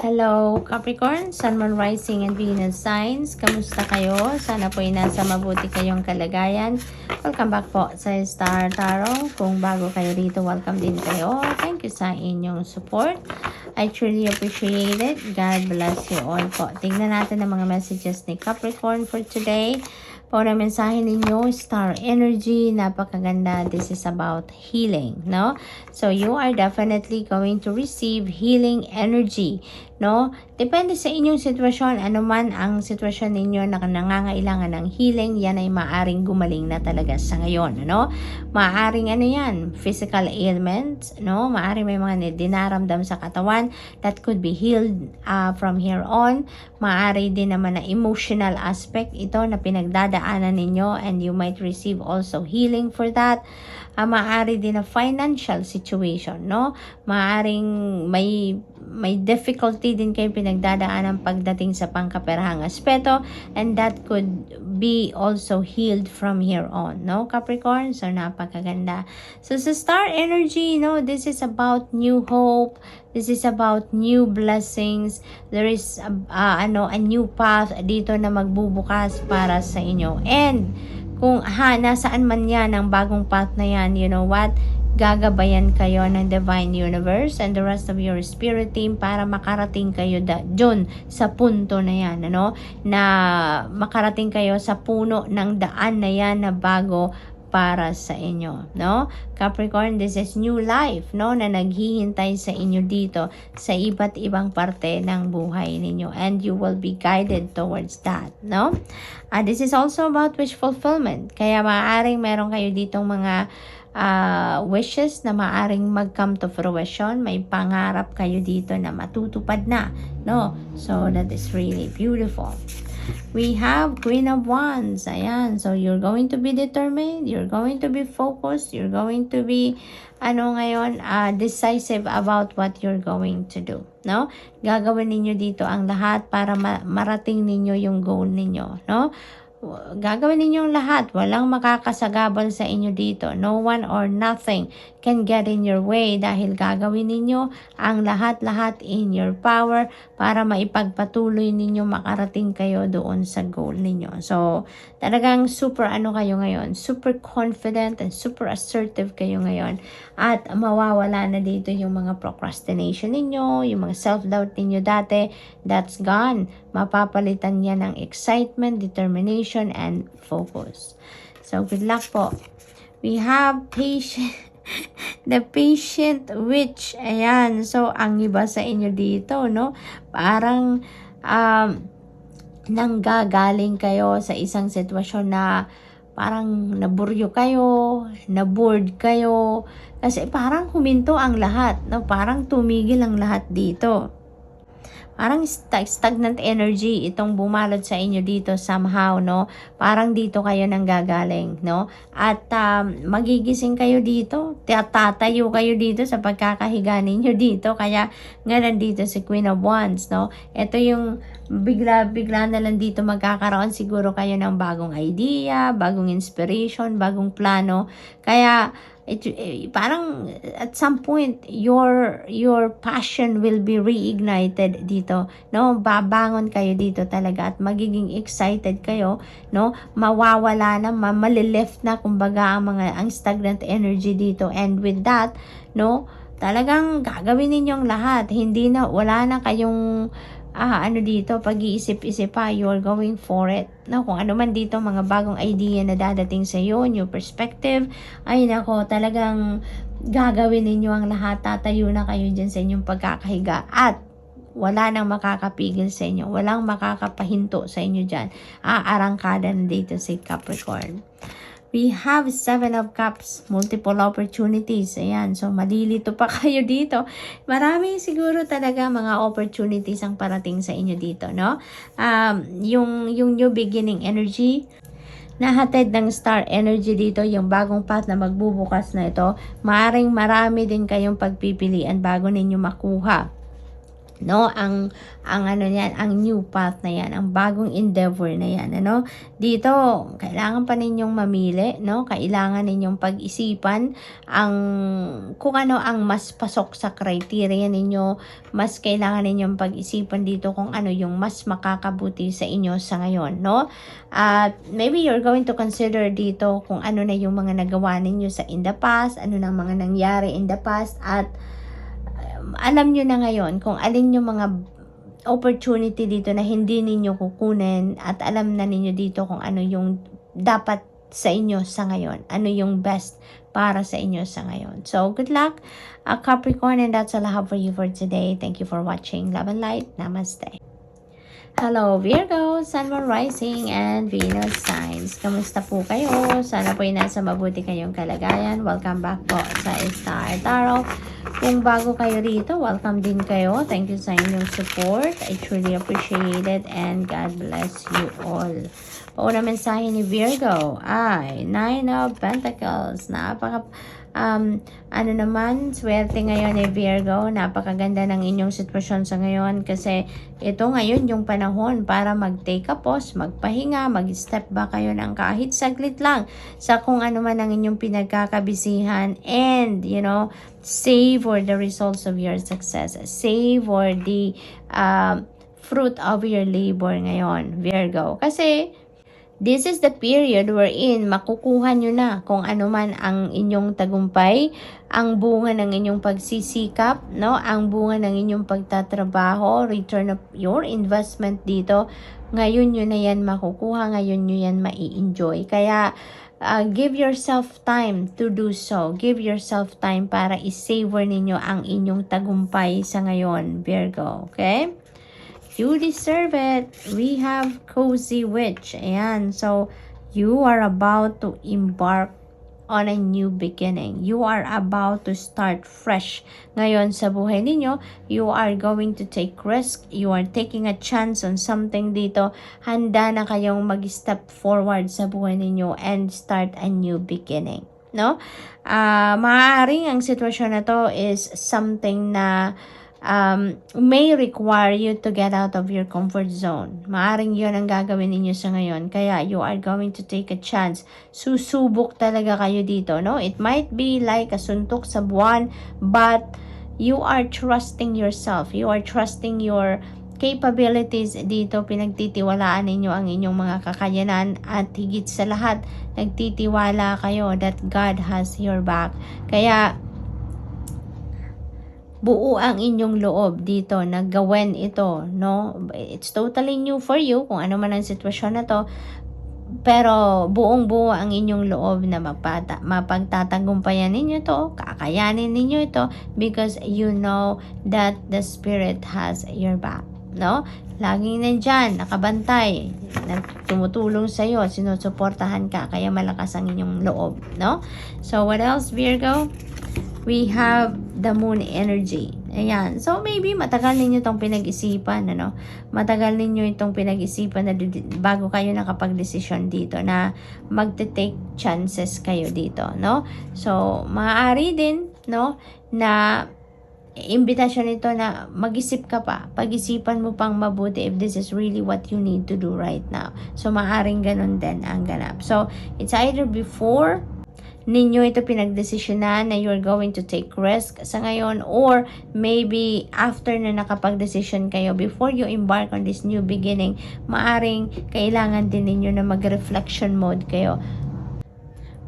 Hello Capricorn, Sun, Moon, Rising and Venus signs. Kamusta kayo? Sana po ay nasa mabuti kayong kalagayan. Welcome back po sa Star Tarot. Kung bago kayo dito, welcome din kayo. Thank you sa inyong support. I truly appreciate it. God bless you all po. Tingnan natin ang mga messages ni Capricorn for today. Po na mensahe ninyo, star energy, napakaganda. This is about healing, no? So you are definitely going to receive healing energy, no? Depende sa inyong sitwasyon, ano man ang sitwasyon ninyo na nangangailangan ng healing, yan ay maaring gumaling na talaga sa ngayon, no? Maaring ano yan, physical ailments, no? Maaring may mga dinaramdam sa katawan that could be healed from here on. Maari din naman na emotional aspect ito na pinagdadaanan ninyo and you might receive also healing for that. Maari din na financial situation, no? Maaring may difficulty din kayo pinagdadaanan pagdating sa pangkaperahang aspeto and that could be also healed from here on, no Capricorn? So napakaganda. So sa star energy, no, this is about new hope. This is about new blessings. There is a new path dito na magbubukas para sa inyo. And kung nasaan man yan ang bagong path na yan, you know what? Gagabayan kayo ng Divine Universe and the rest of your spirit team para makarating kayo dun sa punto na yan, ano? Na makarating kayo sa puno ng daan na yan na bago para sa inyo, no? Capricorn, this is new life, no? Na naghihintay sa inyo dito sa iba't ibang parte ng buhay ninyo and you will be guided towards that, no? This is also about wish fulfillment. Kaya maaaring meron kayo ditong mga wishes na maaring mag-come to fruition. May pangarap kayo dito na matutupad na, no? So that is really beautiful. We have Queen of Wands. Ayan. So, you're going to be determined. You're going to be focused. You're going to be, decisive about what you're going to do. No? Gagawin ninyo dito ang lahat para marating ninyo yung goal ninyo. No? Gagawin ninyong lahat. Walang makakasagabal sa inyo dito. No one or nothing can get in your way dahil gagawin ninyo ang lahat-lahat in your power para maipagpatuloy ninyo makarating kayo doon sa goal ninyo. So, talagang super kayo ngayon. Super confident and super assertive kayo ngayon. At mawawala na dito yung mga procrastination ninyo, yung mga self-doubt ninyo dati. That's gone. Mapapalitan niya ng excitement, determination, and focus. So, good luck po. We have the patient witch. Ayan. So, ang iba sa inyo dito, no? Parang nanggagaling kayo sa isang sitwasyon na parang naburyo kayo, nabored kayo. Kasi parang huminto ang lahat, no? Parang tumigil ang lahat dito. Parang stagnant energy itong bumalot sa inyo dito somehow, no? Parang dito kayo nanggagaling, no? At magigising kayo dito, tatayo kayo dito sa pagkakahiga ninyo dito. Kaya nga nandito si Queen of Wands, no? Ito yung bigla na lang dito magkakaroon siguro kayo ng bagong idea, bagong inspiration, bagong plano. Kaya parang at some point your passion will be reignited dito, no? Babangon kayo dito talaga at magiging excited kayo, no? Mawawala na, malilift na kumbaga ang stagnant energy dito, and with that, no, talagang gagawin ninyong lahat. Wala na kayong dito, pag-iisip-isip pa, you're going for it. No, kung ano man dito, mga bagong idea na dadating sa iyo, new perspective, ay nako, talagang gagawin ninyo ang lahat. Tatayo na kayo dyan sa inyong pagkakahiga at wala nang makakapigil sa inyo. Walang makakapahinto sa inyo dyan. Arangkada na dito si Capricorn. We have 7 of Cups, multiple opportunities. Ayan, so malilito pa kayo dito. Marami siguro talaga mga opportunities ang parating sa inyo dito, no? Yung new beginning energy, nahatid ng star energy dito, yung bagong path na magbubukas na ito, maaring marami din kayong pagpipilian bago ninyo makuha no, ang ano niyan, ang new path na yan, ang bagong endeavor na yan, ano. Dito kailangan pa ninyong mamili, no, kailangan ninyong pag-isipan ang kung ano ang mas pasok sa criteria ninyo, mas kailangan ninyong pag-isipan dito kung ano yung mas makakabuti sa inyo sa ngayon, no. At maybe you're going to consider dito kung ano na yung mga nagawa ninyo sa in the past, ano na mga nangyari in the past, at alam nyo na ngayon kung alin yung mga opportunity dito na hindi ninyo kukunin, at alam na ninyo dito kung ano yung dapat sa inyo sa ngayon, ano yung best para sa inyo sa ngayon. So good luck, Capricorn, and that's all I have for you for today. Thank you for watching. Love and light. Namaste. Hello Virgo, Sun, Moon, Rising, and Venus signs. Kamusta po kayo? Sana po ay nasa mabuti kayong kalagayan. Welcome back po sa Star Tarot. Kung bago kayo rito, welcome din kayo. Thank you sa inyong support. I truly appreciate it, and God bless you all. Pauna mensahe ni Virgo ay Nine of Pentacles. Ano naman, swerte ngayon ni Virgo. Napakaganda ng inyong sitwasyon sa ngayon, kasi ito ngayon yung panahon para mag-take a pause, magpahinga, mag-step back kayo ng kahit saglit lang sa kung ano man ang inyong pinagkakabisihan, and savor the results of your success. Savor the fruit of your labor ngayon, Virgo. Kasi this is the period wherein makukuha nyo na kung ano man ang inyong tagumpay, ang bunga ng inyong pagsisikap, no? Ang bunga ng inyong pagtatrabaho, return of your investment dito. Ngayon nyo na yan makukuha, ngayon nyo yan mai-enjoy. Kaya give yourself time to do so. Give yourself time para i-savor ninyo ang inyong tagumpay sa ngayon, Virgo. Okay? You deserve it. We have Cozy Witch. Ayan. So, you are about to embark on a new beginning. You are about to start fresh. Ngayon sa buhay ninyo, you are going to take risk. You are taking a chance on something dito. Handa na kayong mag-step forward sa buhay ninyo and start a new beginning. No? Maaaring ang sitwasyon na to is something na may require you to get out of your comfort zone. Maaring yun ang gagawin ninyo sa ngayon. Kaya you are going to take a chance. Susubok talaga kayo dito, no? It might be like a suntok sa buwan, but you are trusting yourself. You are trusting your capabilities dito. Pinagtitiwalaan ninyo ang inyong mga kakayanan, at higit sa lahat, nagtitiwala kayo that God has your back. Kaya buo ang inyong loob dito na gawin ito, no? It's totally new for you kung ano man ang sitwasyon na to, pero buong-buo ang inyong loob na mapagtatagumpayan ninyo to, kakayanin ninyo ito, because you know that the Spirit has your back, no? Laging nandyan, nakabantay, tumutulong sa iyo, sinusuportahan ka, kaya malakas ang inyong loob, no? So what else, Virgo? We have the moon energy. Ayan. So, maybe matagal ninyo itong pinag-isipan, ano? Matagal ninyo itong pinag-isipan na bago kayo nakapag-desisyon dito na magte-take chances kayo dito, no? So, maaari din, no, na imbitasyon ito na mag-isip ka pa. Pag-isipan mo pang mabuti if this is really what you need to do right now. So, maaring ganun din ang ganap. So, it's either before ninyo ito pinagdesisyonan na you're going to take risk sa ngayon, or maybe after na nakapag-decision kayo, before you embark on this new beginning, maaring kailangan din ninyo na mag-reflection mode kayo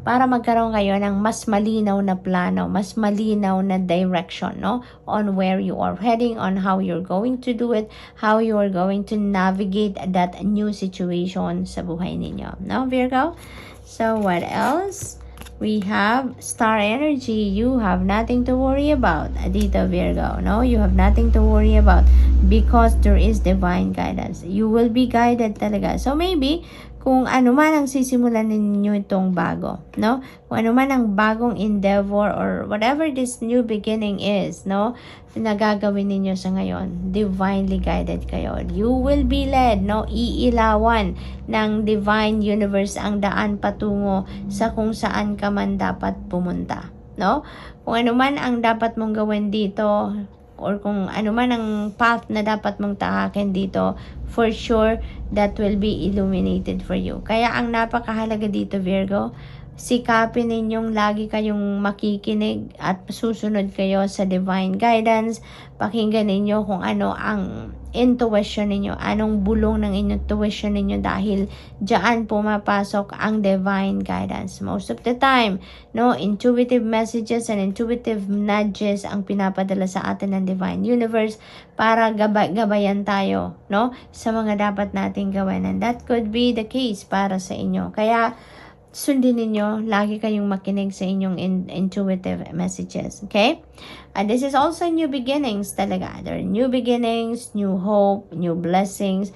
para magkaroon kayo ng mas malinaw na plano, mas malinaw na direction, no? On where you are heading, on how you're going to do it, how you are going to navigate that new situation sa buhay ninyo, no, Virgo? So, what else? We have star energy. You have nothing to worry about dito, Virgo. No, you have nothing to worry about because there is divine guidance. You will be guided talaga. So maybe kung ano man ang sisimulan ninyo itong bago, no? Kung ano man ang bagong endeavor or whatever this new beginning is, no? Na gagawin ninyo sa ngayon, divinely guided kayo. You will be led, no? Iilawan ng divine universe ang daan patungo sa kung saan ka man dapat pumunta, no? Kung ano man ang dapat mong gawin dito, or kung ano man ang path na dapat mong tahakin dito, for sure, that will be illuminated for you. Kaya ang napakahalaga dito, Virgo, sikapin ninyong lagi kayong makikinig at susunod kayo sa divine guidance. Pakinggan ninyo kung ano ang intuition ninyo, anong bulong ng inyong intuition ninyo, dahil diyan pumapasok ang divine guidance. Most of the time, no, intuitive messages and intuitive nudges ang pinapadala sa atin ng divine universe para gabayan tayo, no, sa mga dapat nating gawin. And that could be the case para sa inyo. Kaya sundin ninyo, lagi kayong makinig sa inyong intuitive messages, okay? And this is also new beginnings talaga. There are new beginnings, new hope, new blessings.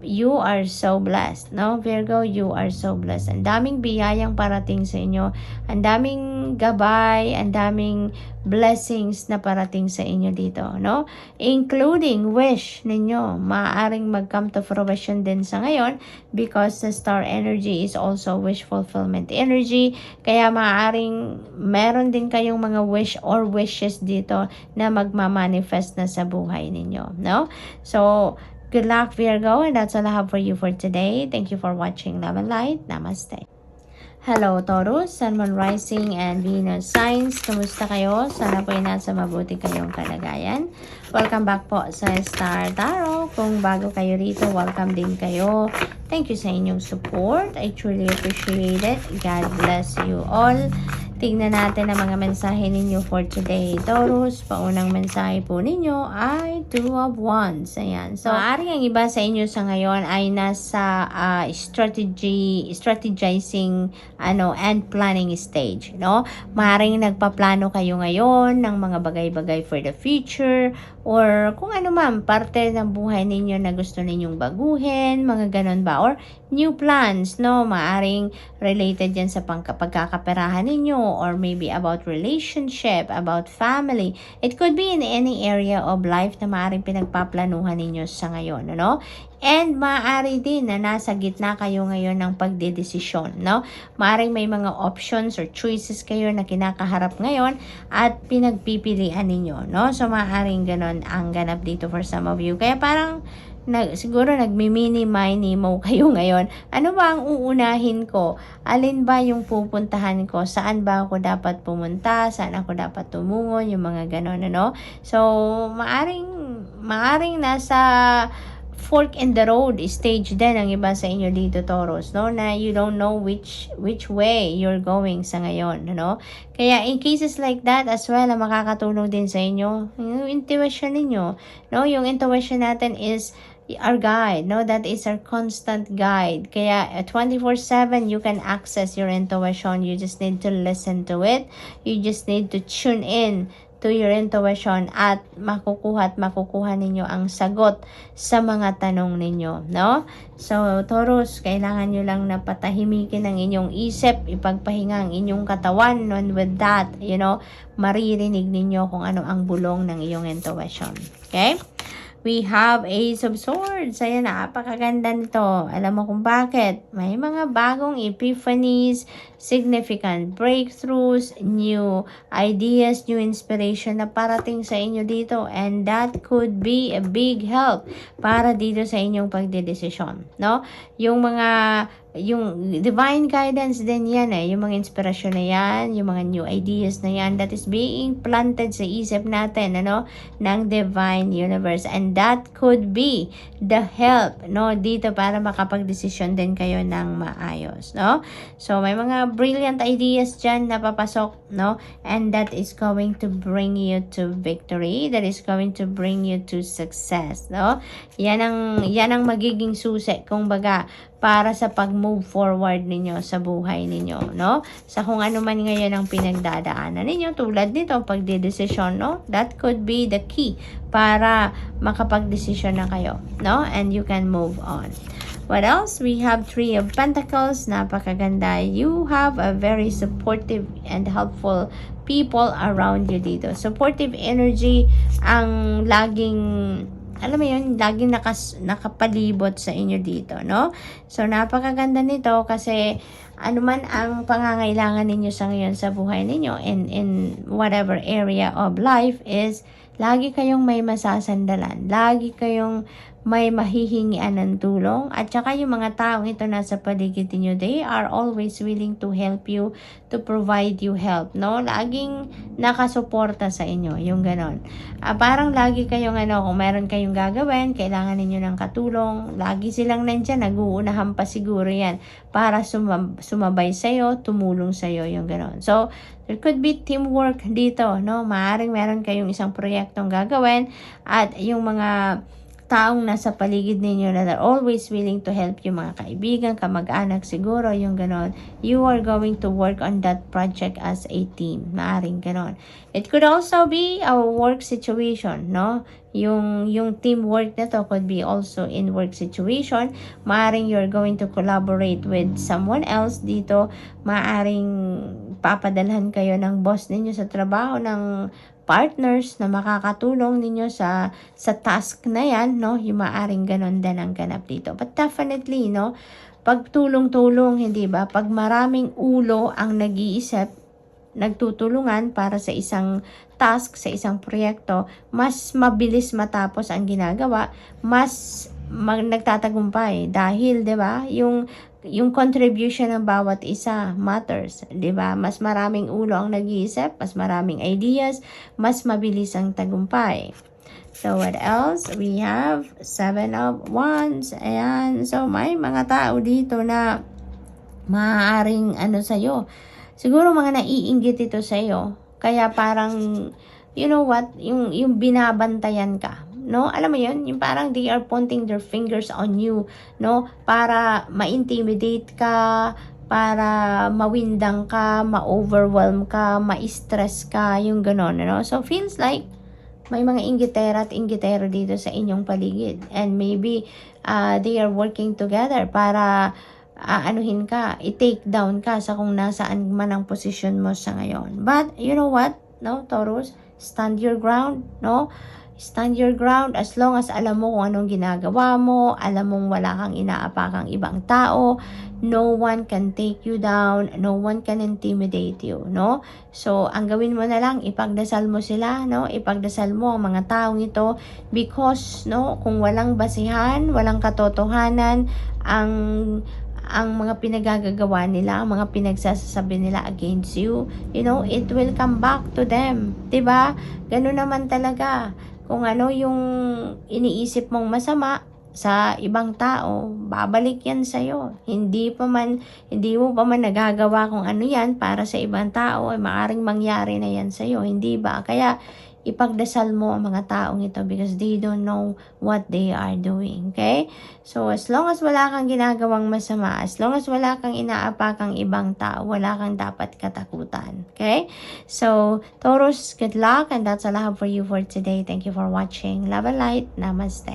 You are so blessed, no, Virgo? You are so blessed. Ang daming biyayang parating sa inyo. Ang daming gabay, ang daming blessings na parating sa inyo dito, no? Including wish ninyo. Maaaring mag-come to fruition din sa ngayon because the star energy is also wish fulfillment energy. Kaya maaaring meron din kayong mga wish or wishes dito na magmamanifest na sa buhay ninyo, no? So, good luck, Virgo, and that's all I have for you for today. Thank you for watching. Love and light. Namaste. Hello, Taurus, Sun, Moon, Rising, and Venus signs. Kumusta kayo? Sana po ay nasa mabuti kayong kalagayan. Welcome back po sa Star Tarot. Kung bago kayo rito, welcome din kayo. Thank you sa inyong support. I truly appreciate it. God bless you all. Tignan natin ang mga mensahe ninyo for today, Taurus. Paunang mensahe po ninyo ay Two of Wands. Ayan. So, maaaring ang iba sa inyo sa ngayon ay nasa strategizing and planning stage, no? Maaaring nagpaplano kayo ngayon ng mga bagay-bagay for the future or kung ano man, parte ng buhay ninyo na gusto ninyong baguhin, mga ganon ba? Or new plans, no? Maaaring related yan sa pagkakaperahan ninyo or maybe about relationship, about family. It could be in any area of life na maaaring pinagpaplanuhan ninyo sa ngayon, no? And maaari din na nasa gitna kayo ngayon ng pagdedesisyon, no? Maaring may mga options or choices kayo na kinakaharap ngayon at pinagpipilian ninyo, no? So maaring ganon ang ganap dito for some of you. Kaya parang siguro nagmi-mini-mo kayo ngayon. Ano ba ang uunahin ko? Alin ba yung pupuntahan ko? Saan ba ako dapat pumunta? Saan ako dapat tumungo? Yung mga ganon, ano? So, maaring nasa fork in the road stage din ang iba sa inyo dito, Taurus, no? Na you don't know which way you're going sa ngayon, no? Kaya in cases like that as well, makakatulong din sa inyo yung intuition ninyo, no? Yung intuition natin is our guide, no? That is our constant guide. Kaya 24/7 you can access your intuition. You just need to listen to it. You just need to tune in to your intuition at makukuha ninyo ang sagot sa mga tanong ninyo, no? So, Taurus, kailangan nyo lang na patahimikin ang inyong isip, ipagpahinga ang inyong katawan, and with that, maririnig ninyo kung ano ang bulong ng iyong intuition. Okay? We have Ace of Swords. Ayan, napakaganda nito. Alam mo kung bakit? May mga bagong epiphanies, significant breakthroughs, new ideas, new inspiration na parating sa inyo dito. And that could be a big help para dito sa inyong pagdedesisyon, no? Yung divine guidance din yan yung mga inspirasyon na yan, yung mga new ideas na yan, that is being planted sa isip natin, ng divine universe. And that could be the help, no, dito para makapag-desisyon din kayo ng maayos, no? So, may mga brilliant ideas dyan na papasok, no? And that is going to bring you to victory. That is going to bring you to success, no? Yan ang magiging susi, kumbaga, para sa pag-move forward ninyo sa buhay ninyo, no? Sa kung ano man ngayon ang pinagdadaanan ninyo, tulad nito, pagdedesisyon, no? That could be the key para makapag-desisyon na kayo, no? And you can move on. What else? We have Three of Pentacles. Napakaganda. You have a very supportive and helpful people around you dito. Supportive energy ang laging, alam mo yun, laging nakapalibot sa inyo dito, no? So, napakaganda nito kasi anuman ang pangangailangan ninyo sa ngayon sa buhay ninyo in whatever area of life is lagi kayong may masasandalan, lagi kayong may mahihingian ng tulong, at saka yung mga taong ito nasa paligid niyo, they are always willing to help you, to provide you help, no? Laging nakasuporta sa inyo, yung ganon. Parang lagi kayong kung meron kayong gagawin, kailangan ninyo ng katulong, lagi silang nandyan, nag-uunahan pa siguro yan para sumabay sa'yo, tumulong sa'yo, yung ganon. So, there could be teamwork dito, no? Maaring meron kayong isang proyektong gagawin at yung mga taong nasa paligid ninyo na they're always willing to help you, mga kaibigan, kamag-anak siguro, yung ganon. You are going to work on that project as a team. Maaring ganon. It could also be a work situation, no? Yung teamwork na to could be also in work situation. Maaring you're going to collaborate with someone else dito. Maaring papadalhan kayo ng boss ninyo sa trabaho ng partners na makakatulong ninyo sa task na yan, no? Yung maaring ganon din ang ganap dito. But definitely, no? Pag tulong-tulong, hindi ba? Pag maraming ulo ang nag-iisip, nagtutulungan para sa isang task, sa isang proyekto, mas mabilis matapos ang ginagawa, mas nagtatagumpay. Dahil, di ba? Yung contribution ng bawat isa matters, 'di ba? Mas maraming ulo ang nag-iisip, mas maraming ideas, mas mabilis ang tagumpay. So what else? We have 7 of Wands. Ayan. So may mga tao dito na maaaring sa'yo. Siguro mga naiinggit ito sa'yo. Kaya parang, you know what? Yung binabantayan ka. No? Alam mo yun? Yung parang they are pointing their fingers on you. No? Para ma-intimidate ka, para mawindang ka, ma-overwhelm ka, ma-stress ka, yung gano'n. No? So, feels like may mga inggitera at inggitero dito sa inyong paligid. And maybe they are working together para anuhin ka, i-take down ka sa kung nasaan man ang posisyon mo sa ngayon. But, you know what? No, Taurus? Stand your ground, no? Stand your ground as long as alam mo kung anong ginagawa mo, alam mong wala kang inaapakang ibang tao, no one can take you down, no one can intimidate you, no? So, ang gawin mo na lang, ipagdasal mo sila, no? Ipagdasal mo ang mga taong ito because, no, kung walang basihan, walang katotohanan, ang mga pinagagagawa nila, ang mga pinagsasabi nila against you, you know, it will come back to them. 'Di ba? Ganun naman talaga. Kung ano yung iniisip mong masama sa ibang tao, babalik yan sa'yo. Hindi mo pa man nagagawa kung ano yan para sa ibang tao, ay maaaring mangyari na yan sa'yo. Hindi ba? Kaya, ipagdasal mo ang mga taong ito because they don't know what they are doing. Okay? So, as long as wala kang ginagawang masama, as long as wala kang inaapakang ibang tao, wala kang dapat katakutan. Okay? So, Taurus, good luck and that's all I have for you for today. Thank you for watching. Love and light. Namaste.